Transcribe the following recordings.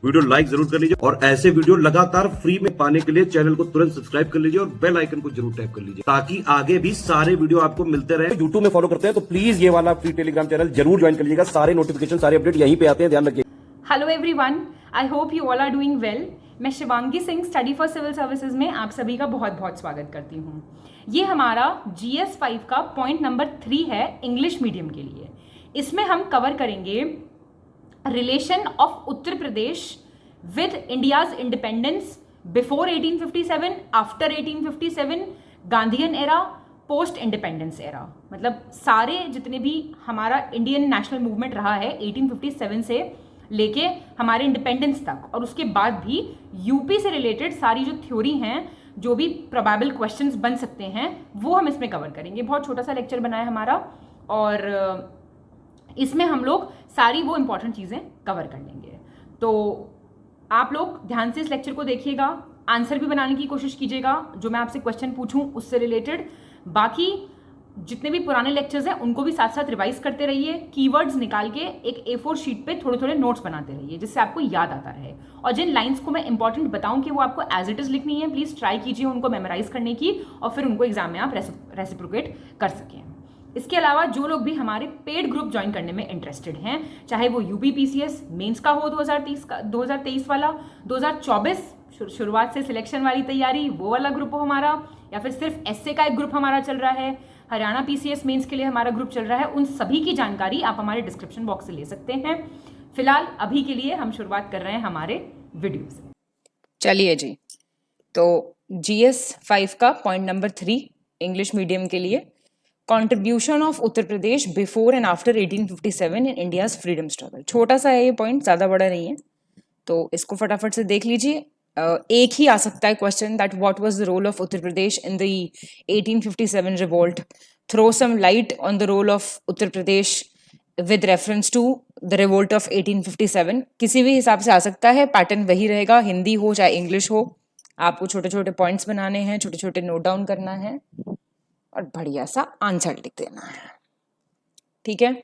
Video like जरूर कर लीजिए और ऐसे वीडियो लगातार फ्री में पाने के लिए चैनल को तुरंत सब्सक्राइब कर लीजिए और बेल आइकन को जरूर टैप कर लीजिए ताकि आगे भी सारे वीडियो आपको मिलते रहे। यूट्यूब में फॉलो करते हैं तो प्लीज ये वाला फ्री टेलीग्राम चैनल जरूर ज्वाइन कर लीजिएगा। सारे नोटिफिकेशन सारे अपडेट यहीं पे आते हैं, ध्यान रखिए। Hello everyone, I hope you all are doing well. मैं Shivangi Singh study for civil services में आप सभी का बहुत बहुत स्वागत करती हूँ। ये हमारा GS 5 का पॉइंट नंबर 3 है इंग्लिश मीडियम के लिए। इसमें हम कवर करेंगे relation of Uttar Pradesh with India's independence before 1857, after 1857, Gandhian era, post independence era. मतलब सारे जितने भी हमारा इंडियन नेशनल मूवमेंट रहा है 1857 से लेके हमारे इंडिपेंडेंस तक, और उसके बाद भी यूपी से रिलेटेड सारी जो थ्योरी हैं, जो भी प्रोबेबल क्वेश्चंस बन सकते हैं, वो हम इसमें कवर करेंगे। बहुत छोटा सा लेक्चर बना है हमारा और इसमें हम लोग सारी वो इंपॉर्टेंट चीज़ें कवर कर लेंगे। तो आप लोग ध्यान से इस लेक्चर को देखिएगा, आंसर भी बनाने की कोशिश कीजिएगा जो मैं आपसे क्वेश्चन पूछूं उससे रिलेटेड। बाकी जितने भी पुराने लेक्चर्स हैं उनको भी साथ साथ रिवाइज करते रहिए, कीवर्ड्स निकाल के एक A4 शीट पे थोड़े थोड़े नोट्स बनाते रहिए जिससे आपको याद आता रहे। और जिन लाइंस को मैं इंपॉर्टेंट बताऊं कि वो आपको एज इट इज लिखनी है, प्लीज ट्राई कीजिए उनको मेमोराइज करने की और फिर उनको एग्जाम में आप रेसिप्रोकेट कर सकें। इसके अलावा जो लोग भी हमारे पेड ग्रुप ज्वाइन करने में इंटरेस्टेड हैं, चाहे वो UPPCS मेंस का हो 2023 वाला, 2024 शुरुआत से सिलेक्शन वाली तैयारी वो वाला ग्रुप हो हमारा, या फिर सिर्फ एसए का एक ग्रुप हमारा चल रहा है, हरियाणा PCS मेंस के लिए हमारा ग्रुप चल रहा है, उन सभी की जानकारी आप हमारे डिस्क्रिप्शन बॉक्स से ले सकते हैं। फिलहाल अभी के लिए हम शुरुआत कर रहे हैं हमारे वीडियो से। चलिए जी, तो GS 5 का पॉइंट नंबर 3 इंग्लिश मीडियम के लिए, contribution of Uttar Pradesh before and after 1857 in India's freedom struggle. छोटा सा है ये पॉइंट, ज़्यादा बड़ा नहीं है, तो इसको फटाफट से देख लीजिए। एक ही आ सकता है question, that what was the role of Uttar Pradesh in the 1857 revolt. Throw some light on the role of Uttar Pradesh with reference to the revolt of 1857। किसी भी हिसाब से आ सकता है, पैटर्न वही रहेगा, हिंदी हो चाहे इंग्लिश हो। आपको छोटे छोटे पॉइंट्स बनाने हैं, छोटे छोटे नोट डाउन करना है और बढ़िया सा आंसर लिख देना है। ठीक है,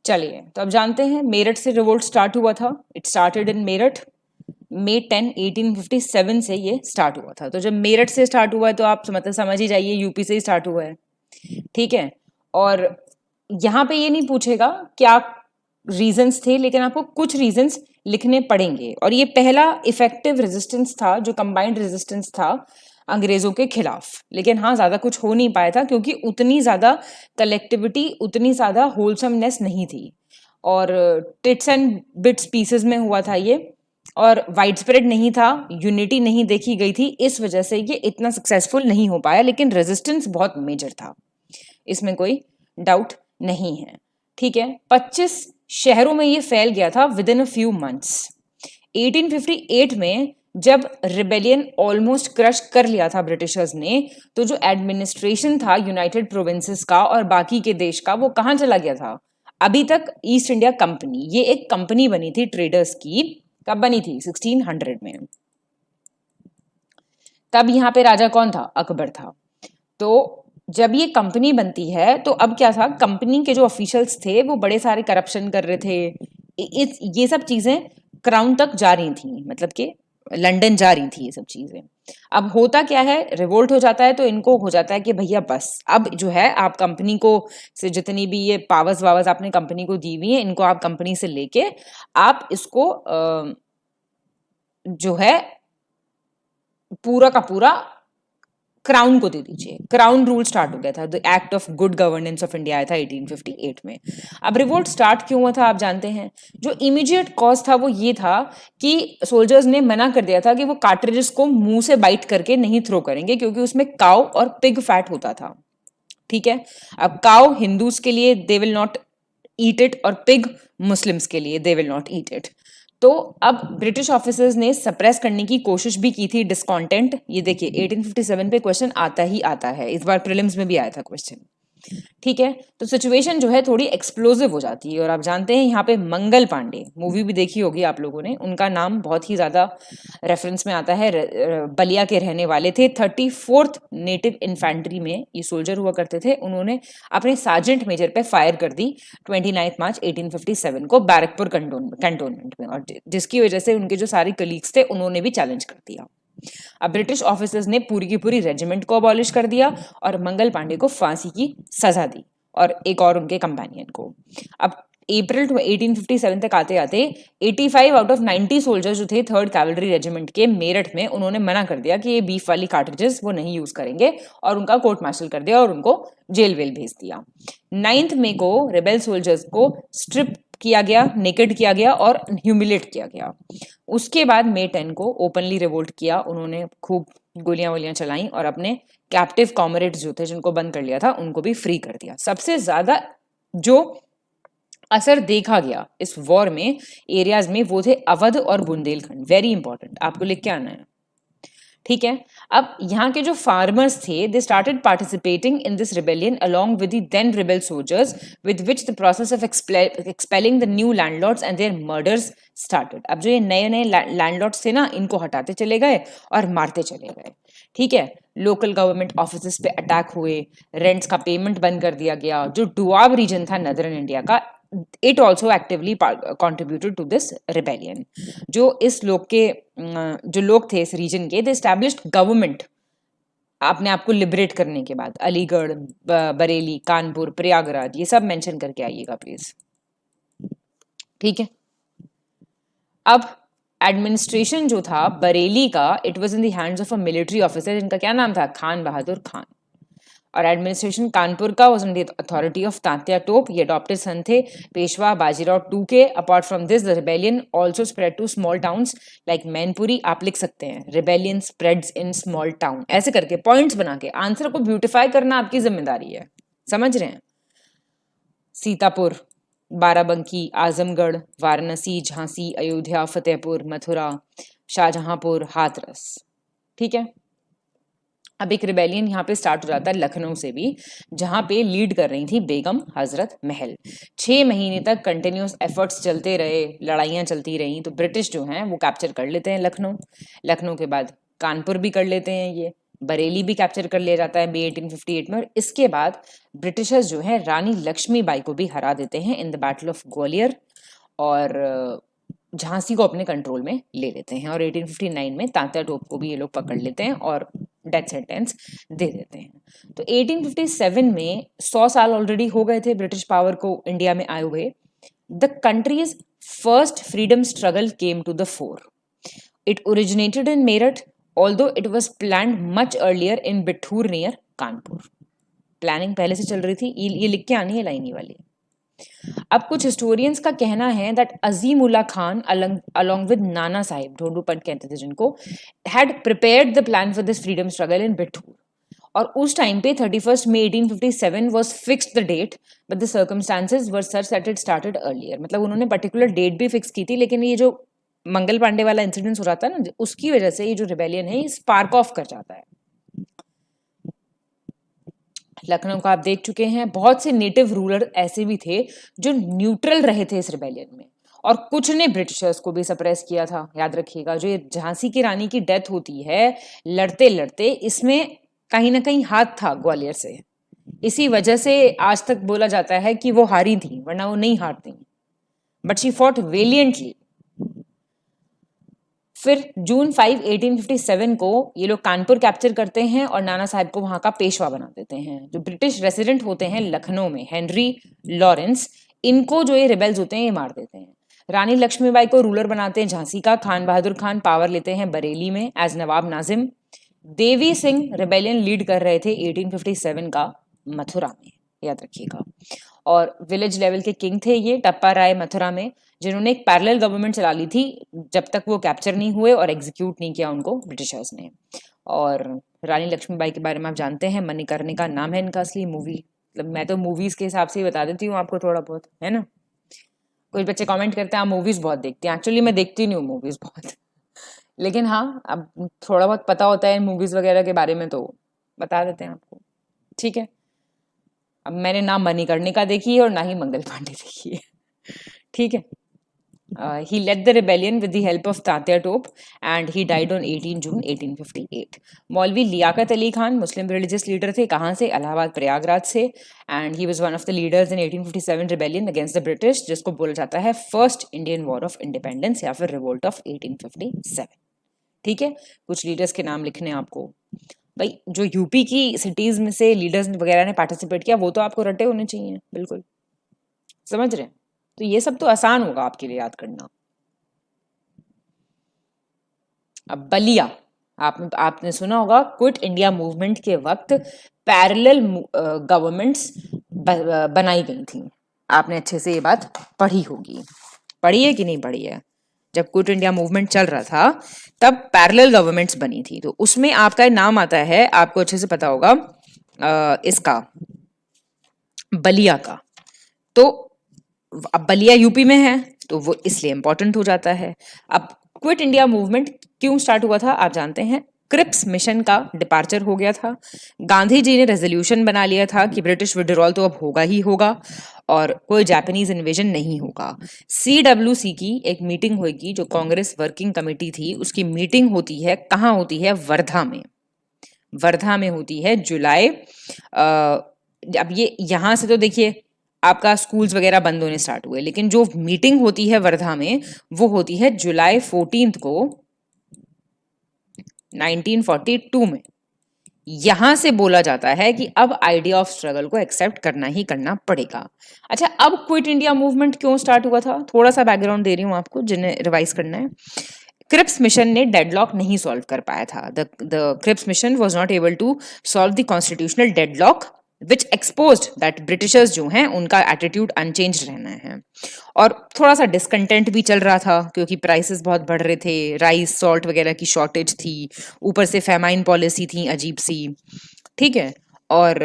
चलिए तो अब जानते हैं मेरठ से रिवोल्ट स्टार्ट हुआ था। It started in Meerut, May 10, 1857 से ये स्टार्ट हुआ था। तो जब मेरठ से स्टार्ट हुआ है तो आप मतलब समझ ही जाइए यूपी से ही स्टार्ट हुआ है। ठीक है, और यहाँ पे ये नहीं पूछेगा क्या रीजंस थे, लेकिन आपको कुछ रीजंस लिखने पड़ेंगे। और ये पहला इफेक्टिव रेजिस्टेंस था, जो कंबाइंड रेजिस्टेंस था अंग्रेजों के खिलाफ। लेकिन हाँ, ज़्यादा कुछ हो नहीं पाया था क्योंकि उतनी ज़्यादा कलेक्टिविटी, उतनी ज़्यादा होलसमनेस नहीं थी, और टिट्स एंड बिट्स पीसेस में हुआ था ये, और वाइड स्प्रेड नहीं था, यूनिटी नहीं देखी गई थी। इस वजह से ये इतना सक्सेसफुल नहीं हो पाया, लेकिन रेजिस्टेंस बहुत मेजर था, इसमें कोई डाउट नहीं है। ठीक है, 25 शहरों में ये फैल गया था with in a few months. 1858 में जब रिबेलियन ऑलमोस्ट क्रश कर लिया था ब्रिटिशर्स ने, तो जो एडमिनिस्ट्रेशन था यूनाइटेड प्रोविंसेस का और बाकी के देश का, वो कहाँ चला गया था? अभी तक ईस्ट इंडिया कंपनी, ये एक कंपनी बनी थी ट्रेडर्स की। कब बनी थी? 1600 में। तब यहाँ पे राजा कौन था? अकबर था। तो जब ये कंपनी बनती है तो अब क्या था, कंपनी के जो ऑफिशियल्स थे वो बड़े सारे करप्शन कर रहे थे। ये सब चीजें क्राउन तक जा रही थी, मतलब कि लंदन जा रही थी ये सब चीजें। अब होता क्या है, रिवोल्ट हो जाता है तो इनको हो जाता है कि भैया बस अब जो है आप कंपनी को से जितनी भी ये पावर्स वावर्स आपने कंपनी को दी हुई है, इनको आप कंपनी से लेके आप इसको जो है पूरा का पूरा क्राउन को दे दीजिए। क्राउन रूल स्टार्ट हो गया था, the act of good governance of India आया था 1858 में। अब रिवोल्ट स्टार्ट क्यों हुआ था आप जानते हैं? जो इमीडिएट कॉज था वो ये था कि सोल्जर्स ने मना कर दिया था कि वो कार्ट्रिजेस को मुंह से बाइट करके नहीं थ्रो करेंगे, क्योंकि उसमें काउ और पिग फैट होता था। ठीक है, अब काउ हिंदूज के लिए they will not eat it, और पिग मुस्लिम्स के लिए they will not eat it. तो अब ब्रिटिश ऑफिसर्स ने सप्रेस करने की कोशिश भी की थी डिस्कॉन्टेंट। ये देखिए 1857 पे क्वेश्चन आता ही आता है, इस बार प्रीलिम्स में भी आया था क्वेश्चन। ठीक है, तो सिचुएशन जो है थोड़ी एक्सप्लोसिव हो जाती है। और आप जानते हैं यहाँ पे मंगल पांडे, मूवी भी देखी होगी आप लोगों ने, उनका नाम बहुत ही ज्यादा रेफरेंस में आता है। बलिया के रहने वाले थे, 34th नेटिव इन्फेंट्री में ये सोल्जर हुआ करते थे। उन्होंने अपने सार्जेंट मेजर पे फायर कर दी 29 मार्च 1857 को बैरकपुर कंटोनमेंट में, और जिसकी वजह से उनके जो सारे कलीग्स थे उन्होंने भी चैलेंज कर दिया। अब ब्रिटिश ऑफिसर्स ने पूरी की पूरी रेजिमेंट को अबॉलिश कर दिया और मंगल पांडे को फांसी की सजा दी, और एक और उनके कंपेनियन को। अब अप्रैल 1857 तक आते आते 85 आउट ऑफ 90 सोल्जर्स जो थे थर्ड कैवलरी रेजिमेंट के मेरठ में, उन्होंने मना कर दिया कि ये बीफ वाली कार्ट्रिजेस वो नहीं यूज करेंगे, और उनका कोर्ट मार्शल कर दिया और उनको जेल वेल भेज दिया। 9 मई को रेबेल सोल्जर्स को स्ट्रिप किया गया, नेकेड किया गया और ह्यूमिलेट किया गया। उसके बाद मई 10 को ओपनली रिवोल्ट किया, उन्होंने खूब गोलियां वोलियां चलाई और अपने कैप्टिव कॉमरेड्स जो थे जिनको बंद कर लिया था उनको भी फ्री कर दिया। सबसे ज्यादा जो असर देखा गया इस वॉर में एरियाज में वो थे अवध और बुंदेलखंड। वेरी इंपॉर्टेंट, आपको लिख के आना है, ठीक है। अब यहाँ के जो फार्मर्स थे they started participating in this rebellion along with the then rebel soldiers, with which the process of expelling the new landlords and their murders started. अब जो ये नए नए लैंडलॉर्ड्स थे ना, इनको हटाते चले गए और मारते चले गए, ठीक है। लोकल गवर्नमेंट ऑफिसेस पे अटैक हुए, रेंट्स का पेमेंट बंद कर दिया गया। जो डुआब रीजन था नदर्न इंडिया का, it also actively contributed to this rebellion. जो इस लोग के जो लोग थे इस रीजन के, दे एस्टैब्लिश्ड गवर्नमेंट अपने आप को लिबरेट करने के बाद। अलीगढ़, बरेली, कानपुर, प्रयागराज, ये सब मेंशन करके आइएगा प्लीज, ठीक है। अब एडमिनिस्ट्रेशन जो था बरेली का, it was in the hands of a military officer जिनका क्या नाम था, खान बहादुर खान। और एडमिनिस्ट्रेशन कानपुर का was under the authority of Tatya Tope. ये अडॉप्टेड सन थे पेशवा बाजीराव टू के। Apart from this the rebellion also spread to small towns like Mainpuri. आप लिख सकते हैं rebellion spreads in small town, ऐसे करके पॉइंट्स बना के आंसर को ब्यूटिफाई करना आपकी जिम्मेदारी है, समझ रहे हैं। सीतापुर, बाराबंकी, आजमगढ़, वाराणसी, झांसी, अयोध्या, फतेहपुर, मथुरा, शाहजहांपुर, हाथरस, ठीक है। अब एक रिबेलियन यहाँ पे स्टार्ट हो जाता है लखनऊ से भी, जहाँ पे लीड कर रही थी बेगम हजरत महल। 6 महीने तक कंटिन्यूस एफर्ट्स चलते रहे, लड़ाइयाँ चलती रहीं, तो ब्रिटिश जो हैं वो कैप्चर कर लेते हैं लखनऊ। लखनऊ के बाद कानपुर भी कर लेते हैं, ये बरेली भी कैप्चर कर लिया जाता है मई 1858 में। और इसके बाद ब्रिटिशर्स जो है रानी लक्ष्मीबाई को भी हरा देते हैं इन द बैटल ऑफ ग्वालियर, और झांसी को अपने कंट्रोल में ले लेते हैं। और 1859 में तात्या टोप को भी ये लोग पकड़ लेते हैं और डेथ सेंटेंस दे देते हैं। तो 1857 में 100 साल ऑलरेडी हो गए थे ब्रिटिश पावर को इंडिया में आए हुए। The country's first freedom struggle came to the fore. It originated in Meerut, although it was planned much earlier in Bithoor near Kanpur. Planning पहले से चल रही थी, ये लिख के आनी है लाइनी वाली। अब कुछ हिस्टोरियंस का कहना है that Azim Ullah Khan along with Nana Sahib, Dhondu Pant कहते थे जिनको, had prepared the plan for this freedom struggle in Bithoor. और उस टाइम पे 31 मई 1857 was fixed the date, but the circumstances were such that it started earlier. मतलब उन्होंने पर्टिकुलर डेट भी फिक्स की थी, लेकिन ये जो मंगल पांडे वाला इंसिडेंस हो रहा था ना, उसकी वजह से ये जो रिबेलियन है ये स्पार्क ऑफ कर जाता है। लखनऊ का आप देख चुके हैं। बहुत से नेटिव रूलर ऐसे भी थे जो न्यूट्रल रहे थे इस रिबेलियन में, और कुछ ने ब्रिटिशर्स को भी सप्रेस किया था। याद रखिएगा, जो ये झांसी की रानी की डेथ होती है लड़ते लड़ते, इसमें कहीं ना कहीं हाथ था ग्वालियर से। इसी वजह से आज तक बोला जाता है कि वो हारी थी, वरना वो नहीं हारती, बट शी फॉट वेलियंटली। फिर जून 5, 1857 को ये लोग कानपुर कैप्चर करते हैं और नाना साहब को वहां का पेशवा बना देते हैं। जो ब्रिटिश रेसिडेंट होते हैं लखनऊ में, हेनरी लॉरेंस, इनको जो ये रिबेल्स होते हैं ये मार देते हैं। रानी लक्ष्मीबाई को रूलर बनाते हैं झांसी का। खान बहादुर खान पावर लेते हैं बरेली में एज नवाब नाजिम। देवी सिंह रिबेलियन लीड कर रहे थे 1857 का मथुरा में, याद रखिएगा। और विलेज लेवल के किंग थे ये टप्पा राय मथुरा में, जिन्होंने एक पैरेलल गवर्नमेंट चला ली थी जब तक वो कैप्चर नहीं हुए और एग्जीक्यूट नहीं किया उनको ब्रिटिशर्स ने। और रानी लक्ष्मीबाई के बारे में आप जानते हैं, मणिकर्णिका नाम है इनका असली। मूवी, मतलब मैं तो मूवीज के हिसाब से ही बता देती हूँ आपको थोड़ा बहुत, है ना। कुछ बच्चे कमेंट करते हैं आप मूवीज बहुत देखती हैं, एक्चुअली मैं देखती नहीं हूँ मूवीज बहुत, लेकिन हाँ अब थोड़ा बहुत पता होता है मूवीज वगैरह के बारे में तो बता देते हैं आपको, ठीक है। अब मैंने ना मणिकर्णिका देखी है और ना ही मंगल पांडे देखी है, ठीक है। He led the rebellion with the help of Tatya Tope and he died on 18 June 1858. मौलवी लियाकत अली खान मुस्लिम रिलीजियस लीडर थे, कहाँ से? इलाहाबाद प्रयागराज से, and he was one of the leaders in 1857 rebellion against the British, जिसको बोला जाता है first Indian war of independence या फिर रिवोल्ट ऑफ 1857, ठीक है। कुछ लीडर्स के नाम लिखने आपको भाई, जो यूपी की सिटीज में से लीडर्स वगैरह ने पार्टिसिपेट किया वो तो आपको रटे होने चाहिए, बिल्कुल समझ रहे हैं। तो ये सब तो आसान होगा आपके लिए याद करना। अब बलिया, आपने सुना होगा क्विट इंडिया मूवमेंट के वक्त पैरेलल गवर्नमेंट्स बनाई गई थी। आपने अच्छे से ये बात पढ़ी होगी, पढ़ी है कि नहीं पढ़ी है? जब क्विट इंडिया मूवमेंट चल रहा था तब पैरेलल गवर्नमेंट्स बनी थी, तो उसमें आपका नाम आता है, आपको अच्छे से पता होगा इसका, बलिया का। तो अब बलिया यूपी में है तो वो इसलिए इंपॉर्टेंट हो जाता है। अब क्विट इंडिया मूवमेंट क्यों स्टार्ट हुआ था आप जानते हैं? क्रिप्स मिशन का डिपार्चर हो गया था। गांधी जी ने रेजोल्यूशन बना लिया था कि ब्रिटिश विड्रॉल तो अब होगा ही होगा और कोई जापानीज इन्वेजन नहीं होगा। CWC की एक मीटिंग होगी, जो कांग्रेस वर्किंग कमेटी थी, उसकी मीटिंग होती है, कहाँ होती है? वर्धा में। वर्धा में होती है जुलाई, अब ये यहाँ से तो देखिए आपका स्कूल्स वगैरह बंद होने स्टार्ट हुए, लेकिन जो मीटिंग होती है वर्धा में वो होती है जुलाई 14 को 1942 में। यहां से बोला जाता है कि अब आइडिया ऑफ स्ट्रगल को एक्सेप्ट करना ही करना पड़ेगा। अच्छा, अब क्विट इंडिया मूवमेंट क्यों स्टार्ट हुआ था? थोड़ा सा बैकग्राउंड दे रही हूं आपको जिन्हें रिवाइज करना है। क्रिप्स मिशन ने डेडलॉक नहीं सॉल्व कर पाया था। The Cripps mission was not able to solve the constitutional deadlock which exposed that Britishers जो हैं उनका एटीट्यूड अनचेंज रहना है। और थोड़ा सा डिसकंटेंट भी चल रहा था क्योंकि प्राइसेस बहुत बढ़ रहे थे, राइस सॉल्ट वगैरह की शॉर्टेज थी, ऊपर से फेमाइन पॉलिसी थी अजीब सी, ठीक है। और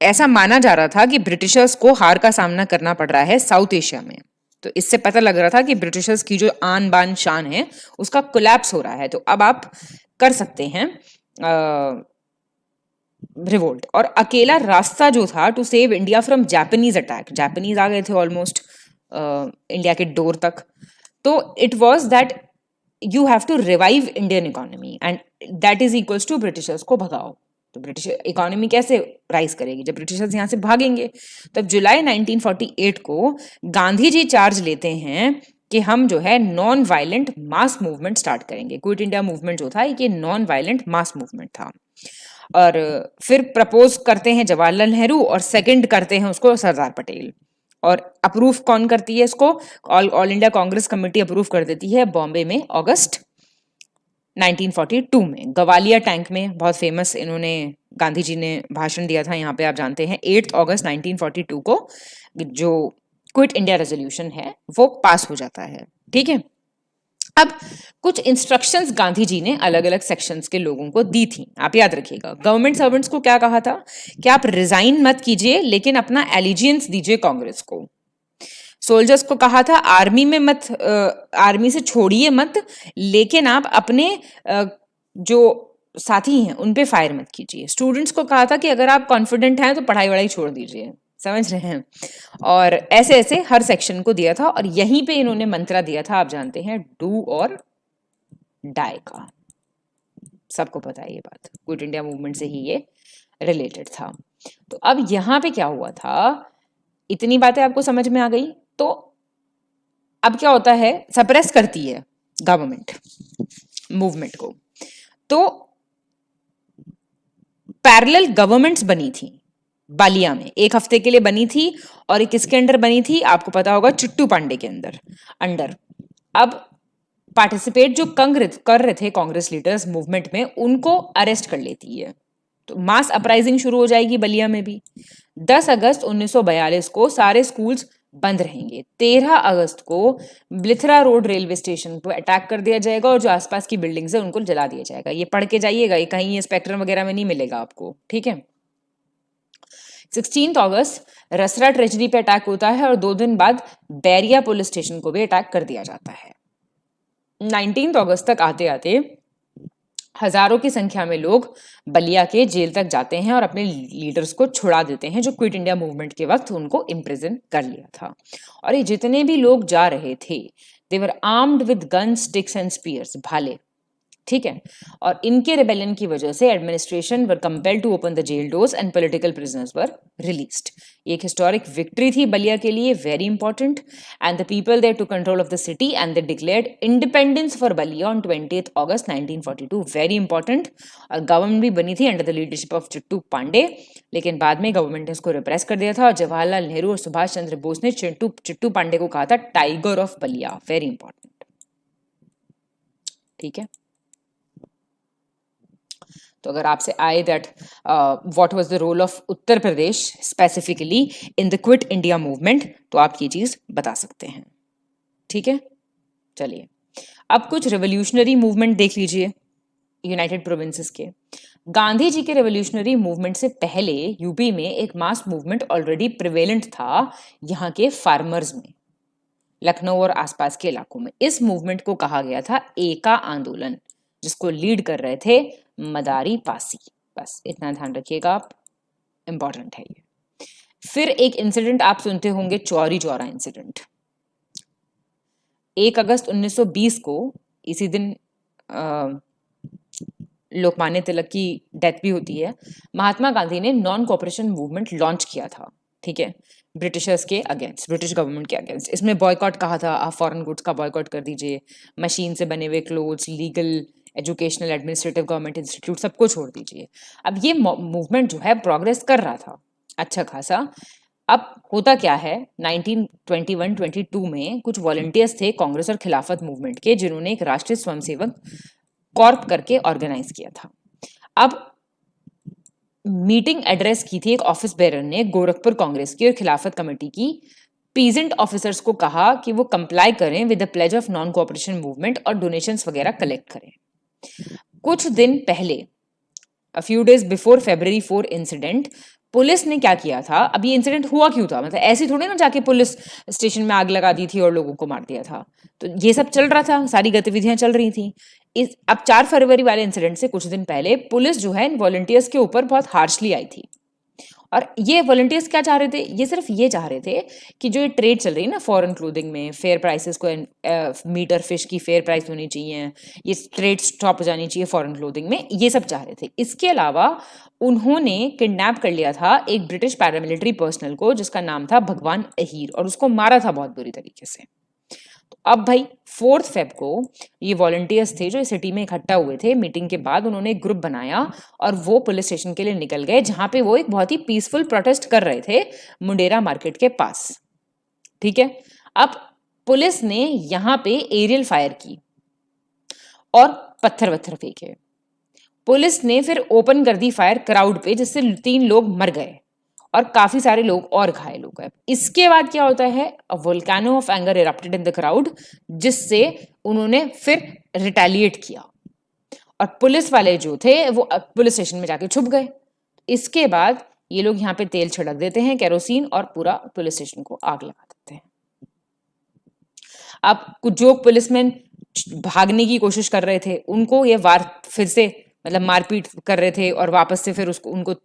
ऐसा माना जा रहा था कि ब्रिटिशर्स को हार का सामना करना पड़ रहा है साउथ एशिया में। तो इससे पता लग रहा था कि ब्रिटिशर्स की जो आन बान शान है उसका कोलैप्स हो रहा है। तो अब आप कर सकते हैं रिवोल्ट। और अकेला रास्ता जो था to save India from Japanese attack, Japanese आ गए थे ऑलमोस्ट इंडिया के डोर तक, तो it was that you have to revive Indian economy and that is equals to Britishers को भगाओ। तो ब्रिटिश इकोनॉमी कैसे राइज करेगी जब ब्रिटिशर्स यहाँ से भागेंगे? तब जुलाई 1948 को गांधी जी चार्ज लेते हैं कि हम जो है non violent mass movement start करेंगे। क्विट इंडिया मूवमेंट जो था ये नॉन वायलेंट मास मूवमेंट था। और फिर प्रपोज करते हैं जवाहरलाल नेहरू और सेकंड करते हैं उसको सरदार पटेल। और अप्रूव कौन करती है इसको? All India Congress committee approve कर देती है बॉम्बे में अगस्त 1942 में। गवालिया टैंक में बहुत फेमस इन्होंने गांधी जी ने भाषण दिया था, यहाँ पे आप जानते हैं 8 अगस्त 1942 को जो क्विट इंडिया रेजोल्यूशन है वो पास हो जाता है, ठीक है। अब कुछ इंस्ट्रक्शंस गांधी जी ने अलग अलग सेक्शंस के लोगों को दी थी, आप याद रखिएगा। गवर्नमेंट सर्वेंट्स को क्या कहा था कि आप रिजाइन मत कीजिए लेकिन अपना एलिजियंस दीजिए कांग्रेस को। सोल्जर्स को कहा था आर्मी में मत, आर्मी से छोड़िए मत, लेकिन आप अपने जो साथी हैं उन पे फायर मत कीजिए। स्टूडेंट्स को कहा था कि अगर आप कॉन्फिडेंट हैं तो पढ़ाई वढ़ाई छोड़ दीजिए, समझ रहे हैं। और ऐसे ऐसे हर सेक्शन को दिया था और यहीं पे इन्होंने मंत्रा दिया था, आप जानते हैं, डू और डाई का। सबको पता है ये बात, क्विट इंडिया मूवमेंट से ही ये रिलेटेड था। तो अब यहाँ पे क्या हुआ था, इतनी बातें आपको समझ में आ गई। तो अब क्या होता है, सप्रेस करती है गवर्नमेंट मूवमेंट को। तो पैरेलल गवर्नमेंट्स बनी थी बालिया में, एक हफ्ते के लिए बनी थी और एक किसके अंडर बनी थी आपको पता होगा, चिट्टू पांडे के अंडर। अब पार्टिसिपेट जो कर रहे थे कांग्रेस लीडर्स मूवमेंट में, उनको अरेस्ट कर लेती है। तो मास अपराइजिंग शुरू हो जाएगी बलिया में भी। 10 अगस्त 1942 को सारे स्कूल्स बंद रहेंगे। 13 अगस्त को ब्लिथरा रोड रेलवे स्टेशन पर अटैक कर दिया जाएगा और जो आसपास की बिल्डिंग्स है उनको जला दिया जाएगा। ये पढ़ के जाइएगा, ये कहीं स्पेक्ट्रम वगैरह में नहीं मिलेगा आपको, ठीक है। 16 अगस्त रसरा ट्रेजरी पे अटैक होता है और 2 दिन बाद बैरिया पुलिस स्टेशन को भी अटैक कर दिया जाता है। 19 अगस्त तक आते आते हजारों की संख्या में लोग बलिया के जेल तक जाते हैं और अपने लीडर्स को छुड़ा देते हैं जो क्विट इंडिया मूवमेंट के वक्त उनको इम्प्रिजन कर लिया था। और ये जितने भी लोग जा रहे थे they were armed with guns, sticks and spears, भाले, ठीक है। और इनके रिबेलियन की वजह से administration were compelled to open the jail doors and political prisoners were released. ये एक हिस्टोरिक विक्ट्री थी बलिया के लिए, very important. And the people there to control of the city and they declared independence for Ballia on 20 August 1942, very important. और government भी बनी थी under the leadership of Chittu Pande, लेकिन बाद में गवर्नमेंट ने उसको रिप्रेस कर दिया था और जवाहरलाल नेहरू और सुभाष चंद्र बोस ने चिट्टू पांडे को कहा था tiger of Ballia, very important, ठीक है। तो अगर आपसे आए that what was the role of Uttar Pradesh specifically in the quit India movement, तो आप ये चीज बता सकते हैं, ठीक है। चलिए अब कुछ रेवोल्यूशनरी मूवमेंट देख लीजिए यूनाइटेड प्रोविंसेस के। गांधी जी के रेवोल्यूशनरी मूवमेंट से पहले यूपी में एक मास मूवमेंट ऑलरेडी प्रिवेलेंट था यहाँ के फार्मर्स में, लखनऊ और आसपास के इलाकों में। इस मूवमेंट को कहा गया था एका आंदोलन, जिसको लीड कर रहे थे मदारी पासी, बस इतना ध्यान रखिएगा आप, इंपॉर्टेंट है ये। फिर एक इंसिडेंट आप सुनते होंगे, चौरी चौरा इंसिडेंट। 1 अगस्त 1920 को, इसी दिन लोकमान्य तिलक की डेथ भी होती है, महात्मा गांधी ने नॉन कोऑपरेशन मूवमेंट लॉन्च किया था, ठीक है, ब्रिटिशर्स के अगेंस्ट, ब्रिटिश गवर्नमेंट के अगेंस्ट। इसमें बॉयकॉट कहा था, आप फॉरेन गुड्स का बॉयकॉट कर दीजिए, मशीन से बने हुए clothes, legal, educational, administrative, government institute, सबको छोड़ दीजिए। अब ये मूवमेंट जो है प्रोग्रेस कर रहा था अच्छा खासा। अब होता क्या है, 1921-22 में कुछ वॉलंटियर्स थे कांग्रेस और खिलाफत मूवमेंट के, जिन्होंने एक राष्ट्रीय स्वयंसेवक कॉर्प करके ऑर्गेनाइज किया था। अब मीटिंग एड्रेस की थी एक ऑफिस बेरर ने गोरखपुर कांग्रेस की और खिलाफत कमेटी की पीजेंट ऑफिसर्स को कहा कि वो कंप्लाई करें with the pledge of non cooperation movement और डोनेशंस वगैरह कलेक्ट करें। कुछ दिन पहले, a few days before February 4 incident, police ने क्या किया था, अब ये इंसिडेंट हुआ क्यों था, मतलब ऐसी थोड़ी ना जाके पुलिस स्टेशन में आग लगा दी थी और लोगों को मार दिया था। तो ये सब चल रहा था, सारी गतिविधियां चल रही थी। अब 4 फरवरी वाले इंसिडेंट से कुछ दिन पहले पुलिस जो है वॉलंटियर्स के ऊपर बहुत हार्शली आई थी। और ये वॉलंटियर्स क्या चाह रहे थे, ये सिर्फ ये चाह रहे थे कि जो ये ट्रेड चल रही है ना फॉरेन क्लोथिंग में, फेयर प्राइसेस को, मीट और फिश की फेयर प्राइस होनी चाहिए, ये ट्रेड स्टॉप हो जानी चाहिए फॉरेन क्लोथिंग में, ये सब चाह रहे थे। इसके अलावा उन्होंने किडनैप कर लिया था एक ब्रिटिश पैरामिलिट्री पर्सनल को, जिसका नाम था भगवान अहीर, और उसको मारा था बहुत बुरी तरीके से। अब भाई 4 फेब को ये वॉलंटियर्स थे जो इस सिटी में इकट्ठा हुए थे, मीटिंग के बाद उन्होंने एक ग्रुप बनाया और वो पुलिस स्टेशन के लिए निकल गए, जहां पे वो एक बहुत ही पीसफुल प्रोटेस्ट कर रहे थे मुंडेरा मार्केट के पास, ठीक है। अब पुलिस ने यहां पे एरियल फायर की और पत्थर वत्थर फेंके। पुलिस ने फिर ओपन कर दी फायर क्राउड पे, जिससे 3 लोग मर गए और काफी सारे लोग और घायल हो गए। इसके बाद क्या होता है, a volcano of anger erupted in the crowd, जिससे उन्होंने फिर रिटेलिएट किया और पुलिस वाले जो थे वो पुलिस स्टेशन में जाके छुप गए। इसके बाद ये लोग यहाँ पे तेल छिड़क देते हैं, केरोसिन, और पूरा पुलिस स्टेशन को आग लगा देते हैं। अब कुछ जो पुलिसमैन भागने की कोशिश कर रहे थे उनको ये वार फिर से, मतलब मारपीट कर रहे थे और वापस से फिर उनको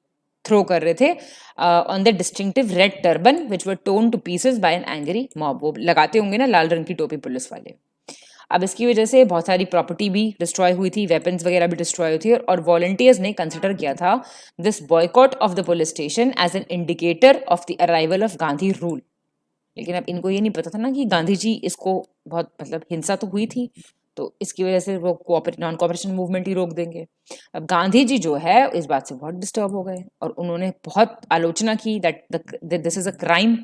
थ्रो कर रहे थे on the distinctive red turban which were torn to pieces by an angry mob. वो लगाते होंगे ना लाल रंग की टोपी पुलिस वाले। अब इसकी वजह से बहुत सारी प्रॉपर्टी भी डिस्ट्रॉय हुई थी, वेपन्स वगैरह भी डिस्ट्रॉय हुई थी, और वॉलंटियर्स ने कंसिडर किया था this boycott of the police station as an indicator of the arrival of Gandhi rule. लेकिन अब इनको ये नहीं पता था ना कि गांधी जी इसको बहुत, मतलब हिंसा तो हुई थी, तो इसकी वजह से वो नॉन कोऑपरेशन मूवमेंट ही रोक देंगे। अब गांधी जी जो है इस बात से बहुत डिस्टर्ब हो गए और उन्होंने बहुत आलोचना की that this is a crime,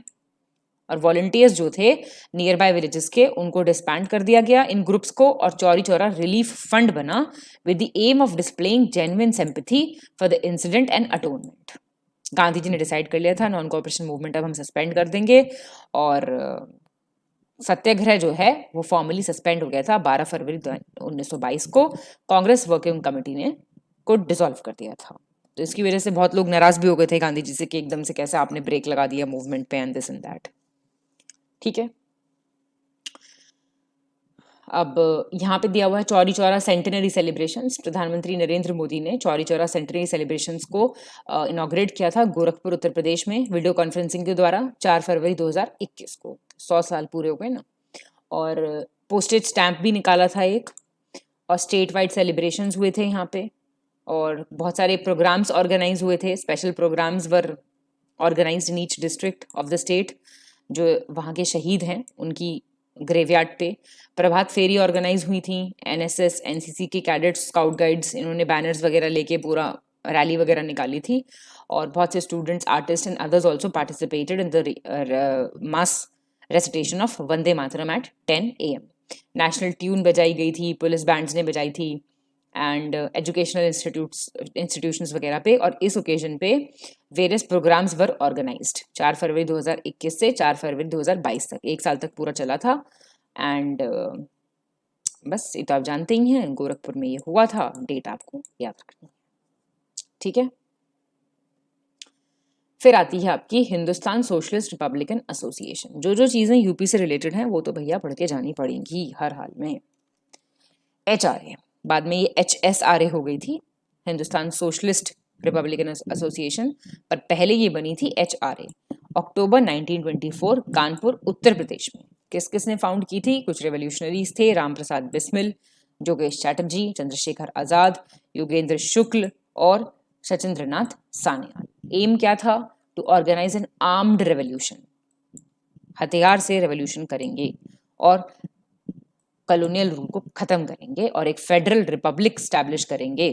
और वॉलंटियर्स जो थे नियर बाय विलेजेस के, उनको डिस्बैंड कर दिया गया इन ग्रुप्स को, और चौरी चौरा रिलीफ फंड बना with the aim of displaying genuine sympathy for the incident and atonement. Gandhi ji ने डिसाइड कर लिया था नॉन कोऑपरेशन मूवमेंट अब हम सस्पेंड कर देंगे, और सत्याग्रह जो है वो फॉर्मली सस्पेंड हो गया था 12 फरवरी 1922 को। कांग्रेस वर्किंग कमेटी ने को डिसॉल्व कर दिया था। तो इसकी वजह से बहुत लोग नाराज भी हो गए थे गांधी जी से कि एकदम से कैसे आपने ब्रेक लगा दिया मूवमेंट पे एंड दिस एंड दैट, ठीक है। अब यहाँ पे दिया हुआ है चौरी चौरा सेंटेनरी सेलिब्रेशंस। प्रधानमंत्री नरेंद्र मोदी ने चौरी चौरा सेंटेनरी सेलिब्रेशंस को इनॉग्रेट किया था गोरखपुर उत्तर प्रदेश में वीडियो कॉन्फ्रेंसिंग के द्वारा 4 फरवरी 2021 को। 100 साल पूरे हो गए ना। और पोस्टेज स्टैंप भी निकाला था एक, और स्टेट वाइड सेलिब्रेशंस हुए थे यहाँ पे, और बहुत सारे प्रोग्राम्स ऑर्गेनाइज हुए थे। Special programmes were organised in each district of the state. जो वहाँ के शहीद हैं उनकी ग्रेवयार्ड पे प्रभात फेरी ऑर्गेनाइज हुई थी। एनएसएस एनसीसी के कैडेट्स स्काउट गाइड्स इन्होंने बैनर्स वगैरह लेके पूरा रैली वगैरह निकाली थी, और बहुत से students artist and others also participated in the mass recitation of Vande Mataram at 10 AM। National tune बजाई गई थी, पुलिस बैंड्स ने बजाई थी, एंड एजुकेशनल इंस्टीट्यूशंस वगैरह पे। और इस ओकेजन पे वेरियस प्रोग्राम्स वर ऑर्गेनाइज्ड 4 फरवरी 2021 से 4 फरवरी 2022 तक, 1 साल तक पूरा चला था। एंड बस ये तो आप जानते ही हैं, गोरखपुर में ये हुआ था। डेट आपको याद रखनी है, ठीक है। फिर आती है आपकी हिंदुस्तान सोशलिस्ट रिपब्लिकन एसोसिएशन। जो जो चीज़ें यूपी से रिलेटेड हैं वो तो भैया पढ़ के जानी पड़ेंगी हर हाल में। HRA, बाद में ये HSRA हो गई थी, हिंदुस्तान सोशलिस्ट रिपब्लिकन एसोसिएशन, पर पहले ये बनी थी HRA। अक्टूबर 1924 कानपुर उत्तर प्रदेश में। किस किस ने फाउंड की थी? कुछ रेवोल्यूशनरीज थे, राम प्रसाद बिस्मिल, जोगेश चैटर्जी, चंद्रशेखर आजाद, योगेंद्र शुक्ल और सचिंद्र नाथ सान्याल। एम क्या था? To organise an armed revolution, हथियार से रेवोल्यूशन करेंगे और कॉलोनियल रूल को खत्म करेंगे और एक फेडरल रिपब्लिक स्टैब्लिश करेंगे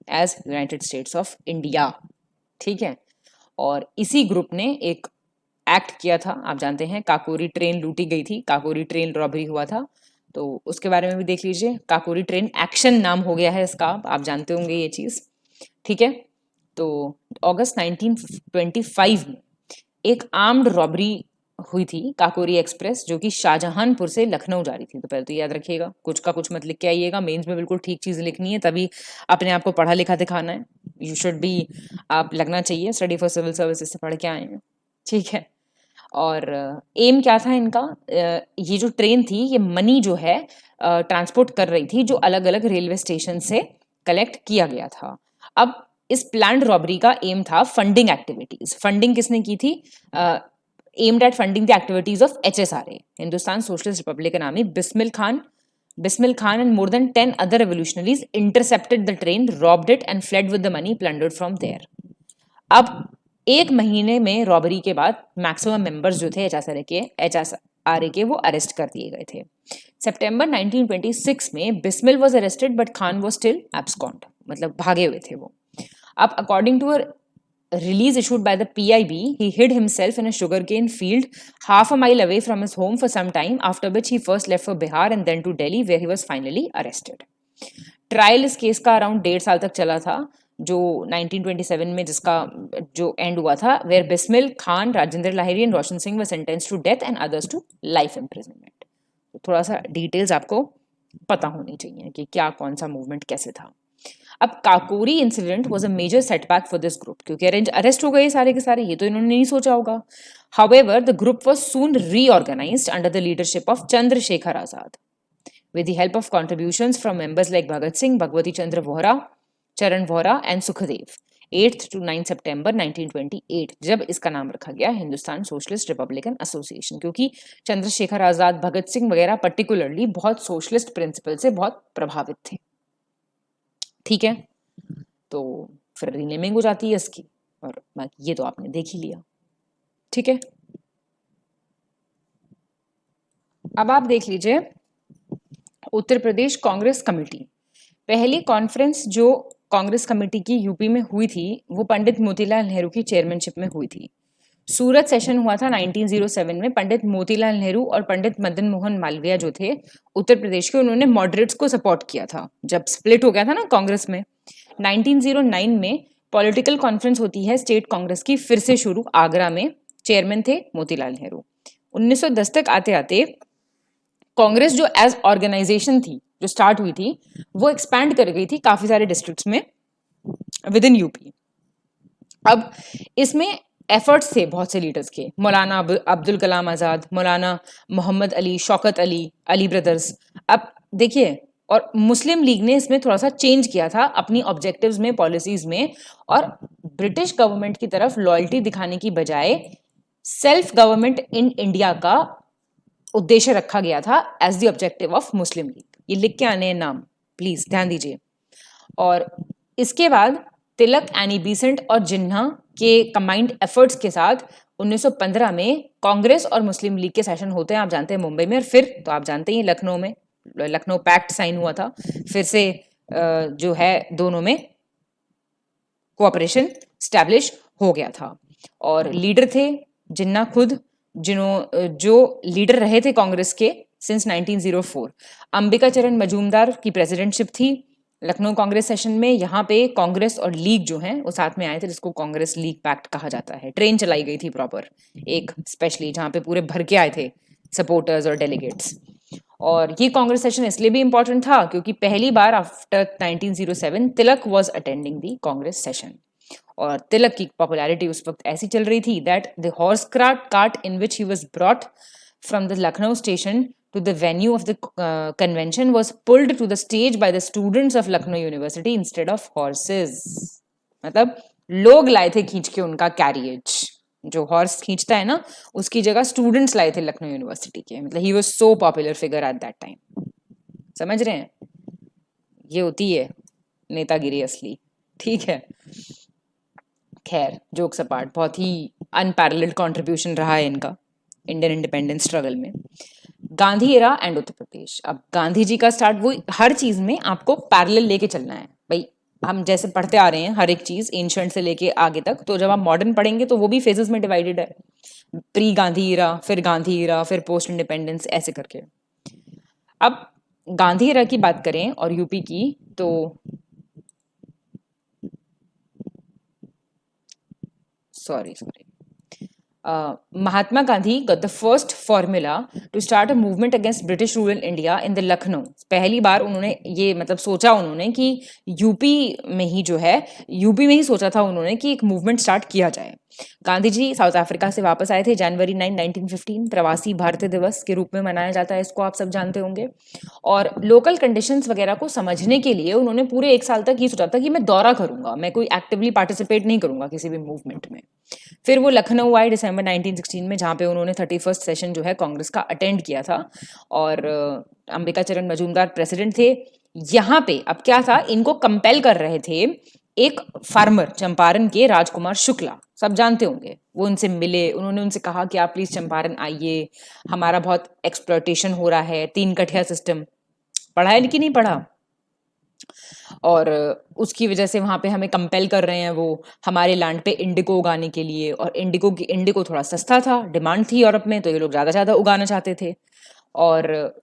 as United States of India, ठीक है। और इसी ग्रुप ने एक एक्ट किया था, आप जानते हैं काकोरी ट्रेन लूटी गई थी, काकोरी ट्रेन रॉबरी हुआ था, तो उसके बारे में भी देख लीजिए। काकोरी ट्रेन एक्शन नाम हो गया है इसका, आप जानते होंगे ये चीज़, ठीक है। तो अगस्त 1925 में एक आर्म्ड रॉबरी हुई थी काकोरी एक्सप्रेस, जो कि शाहजहानपुर से लखनऊ जा रही थी। तो पहले तो याद रखिएगा, कुछ का कुछ मत लिख के आइएगा, मेंस में बिल्कुल ठीक चीज़ लिखनी है, तभी अपने आप को पढ़ा लिखा दिखाना है। यू शुड बी, आप लगना चाहिए स्टडी फॉर सिविल सर्विसेज से पढ़ के आए हैं, ठीक है। और एम क्या था इनका? ये जो ट्रेन थी ये मनी जो है ट्रांसपोर्ट कर रही थी, जो अलग अलग रेलवे स्टेशन से कलेक्ट किया गया था। अब इस प्लान्ड रॉबरी का एम था फंडिंग एक्टिविटीज। फंडिंग किसने की थी? Aimed at funding the activities of HSRA, Hindustan socialist Republican army. Bismil Khan and more than 10 other revolutionaries intercepted the train, robbed it and fled with the money plundered from there। अब एक महीने में robbery के बाद maximum members जो थे HSRA के वो अरेस्ट कर दिए गए थे। सितंबर 1926 में Bismil was arrested but Khan was still abscond, मतलब भागे हुए थे वो। अब according to a release issued by the PIB, he hid himself in a sugarcane field half a mile away from his home for some time, after which he first left for Bihar and then to Delhi, where he was finally arrested। Trial इस case का around 1.5 साल तक चला था, जो 1927 में जिसका जो एंड हुआ था, where Bismil Khan, Rajendra Lahiri and Roshan Singh were sentenced to death and others to life imprisonment. तो थोड़ा सा डिटेल्स आपको पता होनी चाहिए कि क्या कौन सा मूवमेंट कैसे था। अब Kakori incident was a major setback for this group, क्योंकि अरेस्ट हो गए सारे के सारे, ये तो इन्होंने नहीं सोचा होगा। However the group was soon reorganized under the leadership of Chandrashekhar Azad with the help of contributions from members like Bhagat Singh, Bhagwati Chandra Vohra, Charan Vohra and Sukhdev। 8th to 9th September 1928 जब इसका नाम रखा गया Hindustan socialist Republican association, क्योंकि चंद्रशेखर आजाद, भगत सिंह वगैरह particularly बहुत socialist principal से बहुत प्रभावित थे, ठीक है। तो फिर रीनेमिंग हो जाती है इसकी, और ये तो आपने देख ही लिया, ठीक है। अब आप देख लीजिए उत्तर प्रदेश कांग्रेस कमेटी। पहली कॉन्फ्रेंस जो कांग्रेस कमेटी की यूपी में हुई थी वो पंडित मोतीलाल नेहरू की चेयरमैनशिप में हुई थी। सूरत सेशन हुआ था 1907 में। पंडित मोतीलाल नेहरू और पंडित मदन मोहन मालवीय जो थे उत्तर प्रदेश के, उन्होंने मॉडरेट्स को सपोर्ट किया था जब स्प्लिट हो गया था ना कांग्रेस में। 1909 में पॉलिटिकल कॉन्फ्रेंस होती है स्टेट कांग्रेस की फिर से शुरू, आगरा में। चेयरमैन थे मोतीलाल नेहरू। 1910 तक आते आते कांग्रेस जो एज ऑर्गेनाइजेशन थी, जो स्टार्ट हुई थी, वो एक्सपैंड कर गई थी काफी सारे डिस्ट्रिक्ट्स में विद इन यूपी। अब इसमें एफर्ट्स थे बहुत से लीडर्स के, मौलाना अब्दुल कलाम आज़ाद, मौलाना मोहम्मद अली, शौकत अली, अली ब्रदर्स। अब देखिए, और मुस्लिम लीग ने इसमें थोड़ा सा चेंज किया था अपनी ऑब्जेक्टिव्स में, पॉलिसीज में, और ब्रिटिश गवर्नमेंट की तरफ लॉयल्टी दिखाने की बजाय सेल्फ गवर्नमेंट इन इंडिया का उद्देश्य रखा गया था as the objective of Muslim League. ये लिख के आने हैं नाम, प्लीज ध्यान दीजिए। और इसके बाद तिलक, एनी बेसेंट और जिन्ना के कंबाइंड एफर्ट्स के साथ 1915 में कांग्रेस और मुस्लिम लीग के सेशन होते हैं, आप जानते हैं मुंबई में, और फिर तो आप जानते ही लखनऊ में लखनऊ पैक्ट साइन हुआ था। फिर से जो है दोनों में कोऑपरेशन स्टैब्लिश हो गया था। और लीडर थे जिन्ना खुद, जो लीडर रहे थे कांग्रेस के सिंस 1904। अंबिका चरण मजूमदार की प्रेसिडेंटशिप थी लखनऊ कांग्रेस सेशन में। यहाँ पे कांग्रेस और लीग जो है वो साथ में आए थे, जिसको कांग्रेस लीग पैक्ट कहा जाता है। ट्रेन चलाई गई थी प्रॉपर, एक स्पेशली, जहाँ पे पूरे भर के आए थे सपोर्टर्स और डेलीगेट्स। और ये कांग्रेस सेशन इसलिए भी इंपॉर्टेंट था क्योंकि पहली बार after 1907 Tilak was attending the Congress session. और तिलक की पॉपुलैरिटी उस वक्त ऐसी चल रही थी that the horse cart in which he was brought from the Lucknow station to the venue of the convention was pulled to the stage by the students of Lucknow University instead of horses। मतलब लोग लाए थे खींच के उनका carriage, जो horse खींचता है ना उसकी जगह स्टूडेंट्स लाए थे लखनऊ यूनिवर्सिटी के। मतलब he was so popular figure at that time. समझ रहे हैं, ये होती है नेतागिरी असली, ठीक है। खैर जोक्स अपार्ट, बहुत ही अनपैरेलल्ड कंट्रीब्यूशन रहा है इनका इंडियन इंडिपेंडेंस स्ट्रगल में। Gandhi era and Uttar Pradesh. अब गांधी जी का स्टार्ट, वो हर चीज में आपको पैरेलल लेके चलना है भाई। हम जैसे पढ़ते आ रहे हैं हर एक चीज एंशिएंट से लेके आगे तक, तो जब आप मॉडर्न पढ़ेंगे तो वो भी फेजेस में डिवाइडेड है, प्री गांधी एरा, फिर गांधी एरा, फिर पोस्ट इंडिपेंडेंस, ऐसे करके। अब गांधी एरा की बात करें और यूपी की, तो sorry Mahatma Gandhi got the first formula to start a movement against British rule in India in the Lucknow। पहली बार उन्होंने ये मतलब सोचा उन्होंने कि यूपी में ही सोचा था उन्होंने कि एक मूवमेंट स्टार्ट किया जाए। गांधी जी साउथ अफ्रीका से वापस आए थे जनवरी 9, 1915। प्रवासी भारतीय दिवस के रूप में मनाया जाता है, इसको आप सब जानते होंगे। और लोकल कंडीशंस वगैरह को समझने के लिए उन्होंने पूरे 1 साल तक ये सोचा था कि मैं दौरा करूंगा, मैं कोई एक्टिवली पार्टिसिपेट नहीं करूंगा किसी भी मूवमेंट में। फिर वो लखनऊ आए दिसंबर 1916 में, जहाँ पे उन्होंने 31st सेशन जो है कांग्रेस का अटेंड किया था। और अंबिका चरण मजूमदार प्रेसिडेंट थे। यहाँ पे अब क्या था, इनको कंपेल कर रहे थे एक फार्मर चंपारण के राजकुमार शुक्ला, सब जानते होंगे। वो उनसे मिले, उन्होंने उनसे कहा कि आप प्लीज चंपारण आइए, हमारा बहुत एक्सप्लॉयटेशन हो रहा है, 3 कठिया सिस्टम। पढ़ा है लेकिन नहीं पढ़ा, और उसकी वजह से वहां पे हमें कंपेल कर रहे हैं वो हमारे लैंड पे इंडिको उगाने के लिए। और इंडिको थोड़ा सस्ता था, डिमांड थी यूरोप में, तो ये लोग ज्यादा उगाना चाहते थे। और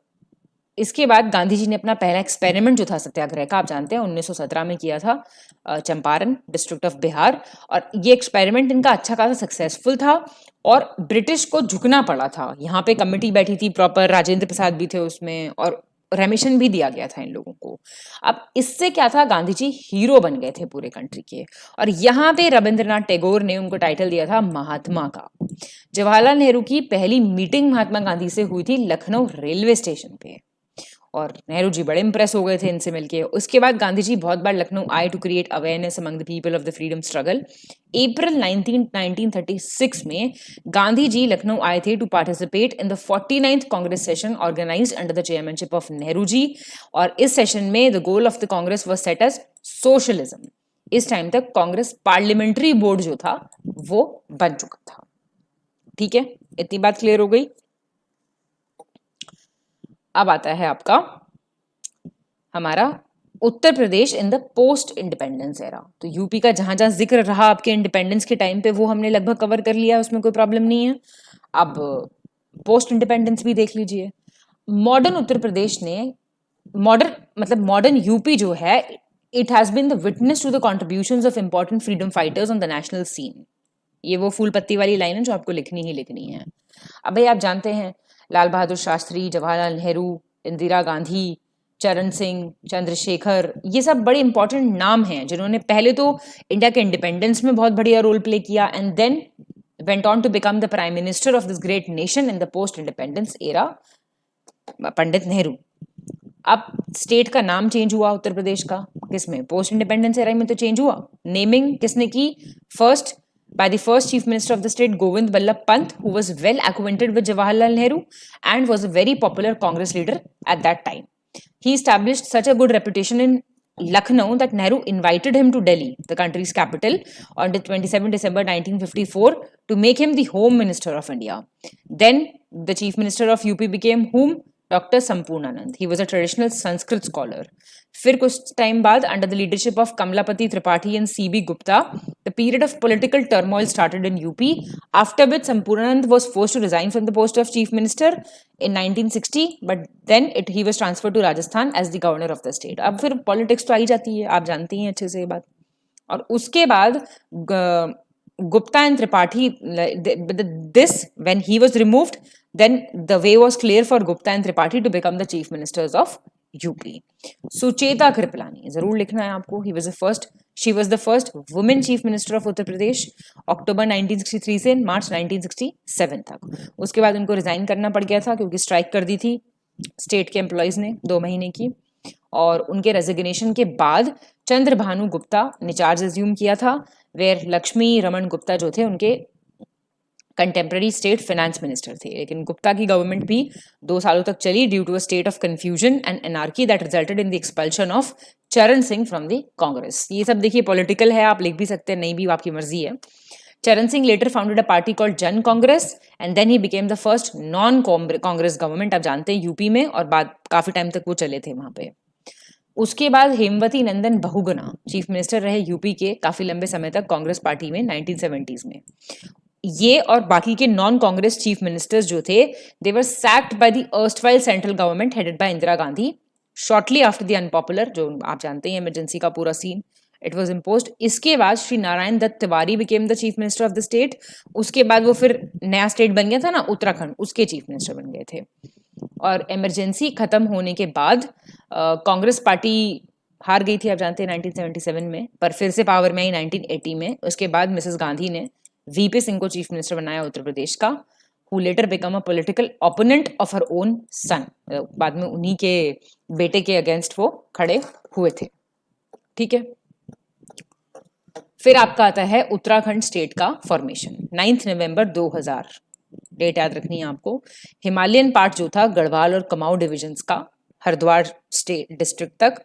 इसके बाद गांधी जी ने अपना पहला एक्सपेरिमेंट जो था सत्याग्रह का, आप जानते हैं 1917 में किया था, चंपारण डिस्ट्रिक्ट ऑफ बिहार। और ये एक्सपेरिमेंट इनका अच्छा खासा सक्सेसफुल था और ब्रिटिश को झुकना पड़ा था। यहाँ पे कमेटी बैठी थी प्रॉपर, राजेंद्र प्रसाद भी थे उसमें, और रेमिशन भी दिया गया था इन लोगों को। अब इससे क्या था, गांधी जी हीरो बन गए थे पूरे कंट्री के। और यहाँ पे रविंद्रनाथ टैगोर ने उनको टाइटल दिया था महात्मा का। जवाहरलाल नेहरू की पहली मीटिंग महात्मा गांधी से हुई थी लखनऊ रेलवे स्टेशन पे, और नेहरू जी बड़े इंप्रेस हो गए थे इनसे मिलके। उसके बाद गांधी जी बहुत बार लखनऊ आए to create awareness among the people of the freedom struggle. April 1936 में गांधी जी लखनऊ आए थे to participate in the 49th Congress session organized under the chairmanship of Nehru ji. और इस सेशन में the goal of the Congress was set as socialism. इस time तक Congress parliamentary board जो था वो बन चुका था। ठीक है, इतनी बात क्लियर हो गई। अब आता है आपका हमारा Uttar Pradesh in the post independence era. तो यूपी का जहां जहां जिक्र रहा आपके इंडिपेंडेंस के टाइम पे वो हमने लगभग कवर कर लिया, उसमें कोई प्रॉब्लम नहीं है। अब पोस्ट इंडिपेंडेंस भी देख लीजिए। मॉडर्न उत्तर प्रदेश ने मॉडर्न यूपी जो है, it has been the witness to the contributions of important freedom fighters on the national scene. ये वो फूल पत्ती वाली लाइन है जो आपको लिखनी है। अब भाई आप जानते हैं लाल बहादुर शास्त्री, जवाहरलाल नेहरू, इंदिरा गांधी, चरण सिंह, चंद्रशेखर, ये सब बड़े इंपॉर्टेंट नाम हैं जिन्होंने पहले तो इंडिया के इंडिपेंडेंस में बहुत बढ़िया रोल प्ले किया and then went on to become the prime minister of this great nation in the post independence era, Pandit Nehru. अब स्टेट का नाम चेंज हुआ उत्तर प्रदेश का, किसमें, पोस्ट इंडिपेंडेंस एरा में तो चेंज हुआ। नेमिंग किसने की, first by the first chief minister of the state Govind Ballabh Pant, who was well acquainted with Jawaharlal Nehru and was a very popular Congress leader at that time. He established such a good reputation in Lucknow that Nehru invited him to Delhi, the country's capital, on the 27 December 1954 to make him the Home Minister of India. Then the Chief Minister of UP became whom? Dr. Sampurnanand. He was a traditional Sanskrit scholar. फिर कुछ time बाद, under the leadership of Kamlapati Tripathi and C.B. Gupta, the period of political turmoil started in UP, after which Sampurnanand was forced to resign from the post of Chief Minister in 1960, but then he was transferred to Rajasthan as the governor of the state. अब फिर politics तो आई जाती है, आप जानती हैं अच्छे से ये बात। और उसके बाद Gupta and Tripathi, this, when he was removed, then the way was clear for Gupta and Tripathi to become the chief ministers of UP. Sucheta Kripalani जरूर लिखना है आपको। she was the first women chief minister of Uttar Pradesh, अक्टूबर 1963 से मार्च 1967 तक। उसके बाद उनको resign करना पड़ गया था क्योंकि स्ट्राइक कर दी थी स्टेट के एम्प्लॉयज ने 2 महीने की, और उनके रेजिग्नेशन के बाद चंद्रभानु गुप्ता ने चार्ज एज्यूम किया था, वेयर लक्ष्मी रमन गुप्ता जो थे उनके कंटेम्प्रेरी स्टेट फाइनेंस मिनिस्टर थे। लेकिन गुप्ता की गवर्नमेंट भी 2 सालों तक चली due to a state of confusion and anarchy that resulted in the expulsion of Charan Singh from the Congress. ये सब देखिए पॉलिटिकल है, आप लिख भी सकते हैं, नहीं भी आपकी मर्जी है। चरण Singh later founded a party called जन Congress and then he became the first non Congress government, आप जानते हैं यूपी में, और बाद काफी टाइम तक वो चले थे वहां पे। उसके बाद हेमवती नंदन बहुगुणा चीफ मिनिस्टर रहे यूपी के काफी लंबे समय तक कांग्रेस पार्टी में 1970s में। ये और बाकी के नॉन कांग्रेस चीफ मिनिस्टर्स जो थे, they were sacked by the erstwhile central government headed by Indira Gandhi shortly after the unpopular, जो आप जानते हैं इमरजेंसी का पूरा सीन, इट वॉज इम्पोज्ड। इसके बाद Shri Narayan Dutt Tiwari became the chief minister of the state. उसके बाद वो फिर नया स्टेट बन गया था ना उत्तराखंड, उसके चीफ मिनिस्टर बन गए थे। और इमरजेंसी खत्म होने के बाद कांग्रेस पार्टी हार गई थी, आप जानते हैं 1977 में, पर फिर से पावर में आई 1980 में। उसके बाद मिसेस गांधी ने वीपी सिंह को चीफ मिनिस्टर बनाया उत्तर प्रदेश का, who later became a political opponent of her own son। बाद में उन्हीं के बेटे के अगेंस्ट वो खड़े हुए थे, ठीक है। फिर आपका आता है उत्तराखंड स्टेट का फॉर्मेशन, 9 नवंबर 2000, डेट याद रखनी है आपको। हिमालयन पार्ट जो था गढ़वाल और कुमाऊं डिविजन्स का, हरिद्वार स्टेट डिस्ट्रिक्ट तक,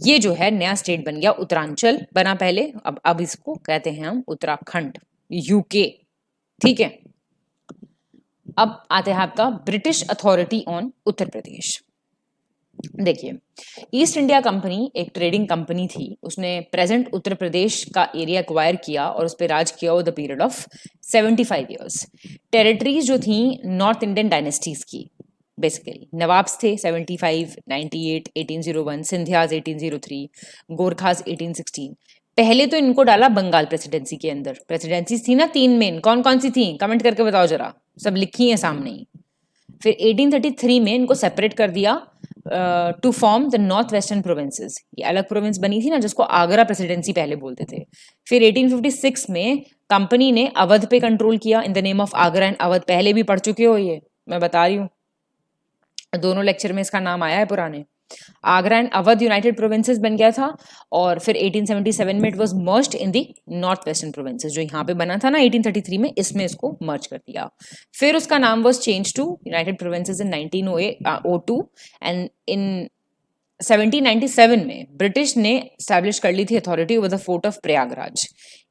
ये जो है नया स्टेट बन गया, उत्तरांचल बना पहले, अब इसको कहते हैं हम उत्तराखंड, यूके, ठीक है। अब आते हैं आपका British authority on Uttar Pradesh. देखिए, ईस्ट इंडिया कंपनी एक ट्रेडिंग कंपनी थी, उसने प्रेजेंट उत्तर प्रदेश का एरिया एक्वायर किया और उस पर राज किया over the period of 75 years. Territories जो थी नॉर्थ इंडियन डायनेस्टीज की, बेसिकली नवाब्स थे 75, 98, 1801, सिंधियाज 1803, गोरखास 1816। पहले तो इनको डाला बंगाल प्रेसिडेंसी के अंदर। प्रेसिडेंसीज थी ना 3 मेन, कौन कौन सी थी कमेंट करके बताओ जरा, सब लिखी है सामने ही। फिर 1833 में इनको सेपरेट कर दिया to form the north western provinces. ये अलग प्रोविंस बनी थी ना, जिसको आगरा प्रेसिडेंसी पहले बोलते थे। फिर 1856 में कंपनी ने अवध पे कंट्रोल किया in the name of Agra and Awadh. पहले भी पढ़ चुके हो ये, मैं बता रही हूँ, दोनों लेक्चर में इसका नाम आया है पुराने। Agra and Awadh United provinces बन गया था, और फिर 1877 में it was merged in the north western provinces, जो यहाँ पे बना था ना 1833 में, इसमें इसको मर्ज कर दिया। फिर उसका नाम was change to United Provinces in 1902 and in 1797 में ब्रिटिश ने स्टैब्लिश कर ली थी authority over the fort of Prayagraj.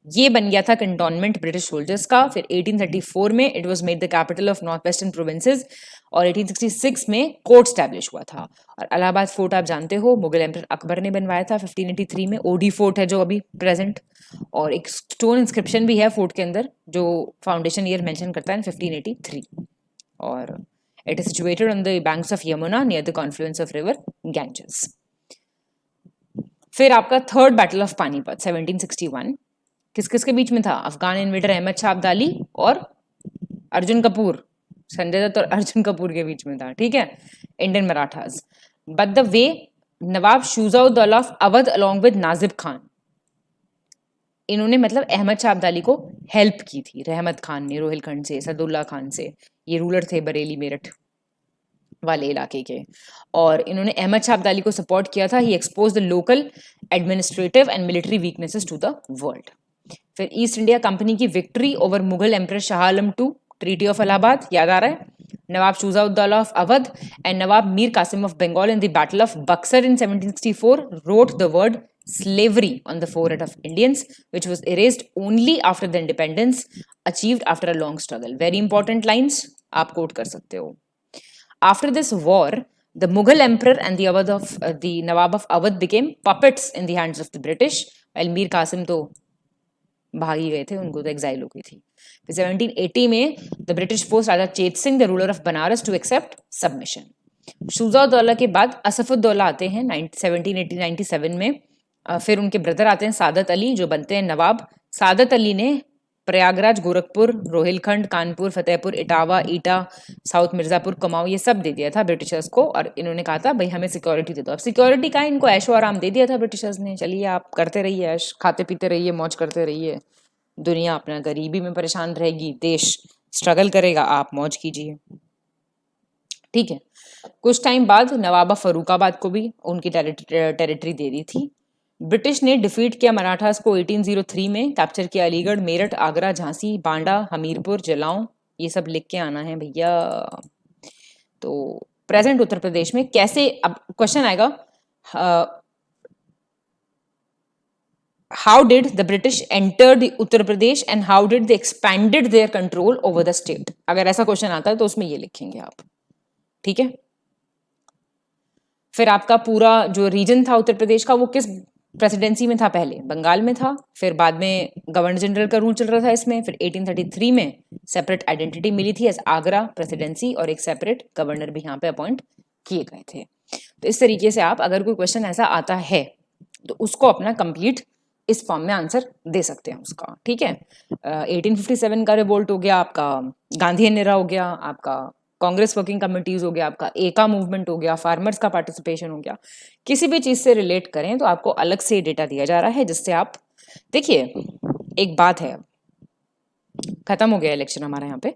ये बन गया था कंटोनमेंट ब्रिटिश सोल्जर्स का। फिर 1834 में it was made the capital of north western provinces, और 1866 में कोर्ट स्टैब्लिश हुआ था। और इलाहाबाद फोर्ट आप जानते हो मुगल एम्परर अकबर ने बनवाया था 1583 में। ओडी फोर्ट है जो अभी प्रेजेंट, और एक स्टोन इंस्क्रिप्शन भी है फोर्ट के अंदर जो फाउंडेशन ईयर मेंशन करता है 1583, और it is situated on the banks of Yamuna near the Confluence of river Ganges. फिर आपका थर्ड बैटल ऑफ पानीपत 1761, किस किस के बीच में था? अफगान इन्वेडर अहमद शाह अब्दाली और अर्जुन कपूर, संजय दत्त और अर्जुन कपूर के बीच में था, ठीक है, Indian Marathas. But the way Nawab Shuja-ud-Daula of Awadh along with Najib Khan, इन्होंने मतलब अहमद शाह अब्दाली को हेल्प की थी रहमत खान ने रोहिलखंड से, सदुल्ला खान से, ये रूलर थे बरेली मेरठ। वाले इलाके के, और इन्होंने अहमद शाह अब्दाली को सपोर्ट किया था. He expose the local administrative and military weaknesses to the world. फिर ईस्ट इंडिया कंपनी की victory over Mughal emperor Shah Alam II, treaty of Allahabad, याद आ रहा है? Nawab Shuja-ud-Daula of Awadh and Nawab Mir Qasim of Bengal in the battle of Buxar in 1764 wrote the word slavery on the forehead of Indians, which was erased only after the independence achieved after a long struggle. Very important lines, आप coat कर सकते हो. After this war, the Mughal emperor and the Nawab of Awadh became puppets in the hands of the British, while Mir Qasim तो भाग ही गए थे, उनको तो एग्जाइल हो गई थी. फिर 1780 में the British force Raja Chet Singh the ruler of Banaras to accept submission. Shuja-ud-Daula के बाद असफुद्दौला आते हैं 1797 में. फिर उनके ब्रदर आते हैं सादत अली, जो बनते हैं नवाब. सादत अली ने प्रयागराज, गोरखपुर, रोहिलखंड, कानपुर, फतेहपुर, इटावा, ईटा, साउथ मिर्जापुर, कुमाऊं, ये सब दे दिया था ब्रिटिशर्स को, और इन्होंने कहा था भाई हमें सिक्योरिटी दे दो. अब सिक्योरिटी का इनको ऐशो आराम दे दिया था ब्रिटिशर्स ने, चलिए आप करते रहिए ऐश, खाते पीते रहिए, मौज करते रहिए, दुनिया अपना गरीबी में परेशान रहेगी, देश स्ट्रगल करेगा, आप मौज कीजिए. ठीक है. कुछ टाइम बाद नवाबा फरूखाबाद को भी उनकी टेरिटरी दे दी थी. ब्रिटिश ने डिफीट किया मराठास को 1803 में, कैप्चर किया अलीगढ़, मेरठ, आगरा, झांसी, बांडा, हमीरपुर, जलाऊं, ये सब लिख के आना है भैया. तो प्रेजेंट उत्तर प्रदेश में कैसे, अब क्वेश्चन आएगा, how did the British enter the Uttar Pradesh and how did they expanded their control over the state. अगर ऐसा क्वेश्चन आता है तो उसमें ये लिखेंगे आप. ठीक है. फिर आपका पूरा जो रीजन था उत्तर प्रदेश का, वो किस प्रेसिडेंसी में था? पहले बंगाल में था, फिर बाद में गवर्नर जनरल का रूल चल रहा था इसमें. फिर 1833 में सेपरेट आइडेंटिटी मिली थी एज आगरा प्रेसिडेंसी, और एक सेपरेट गवर्नर भी यहाँ पे अपॉइंट किए गए थे. तो इस तरीके से आप अगर कोई क्वेश्चन ऐसा आता है तो उसको अपना कंप्लीट इस फॉर्म में आंसर दे सकते हैं उसका. ठीक है. 1857 का रिवोल्ट हो गया आपका, गांधी एरा हो गया आपका, कांग्रेस वर्किंग कमिटीज हो गया आपका, एका मूवमेंट हो गया, फार्मर्स का पार्टिसिपेशन हो गया. किसी भी चीज से रिलेट करें तो आपको अलग से डेटा दिया जा रहा है, जिससे आप देखिए. एक बात है, खत्म हो गया इलेक्शन हमारा यहाँ पे,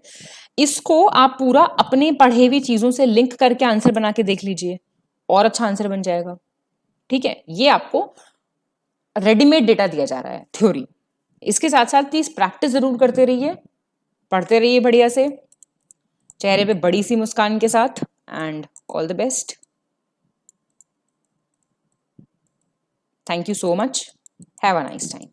इसको आप पूरा अपने पढ़े हुई चीजों से लिंक करके आंसर बना के देख लीजिए, और अच्छा आंसर बन जाएगा. ठीक है. ये आपको रेडीमेड डेटा दिया जा रहा है, थ्योरी. इसके साथ साथ प्लीज प्रैक्टिस जरूर करते रहिए, पढ़ते रहिए बढ़िया से, चेहरे पे बड़ी सी मुस्कान के साथ. And all the best. Thank you so much. Have a nice time.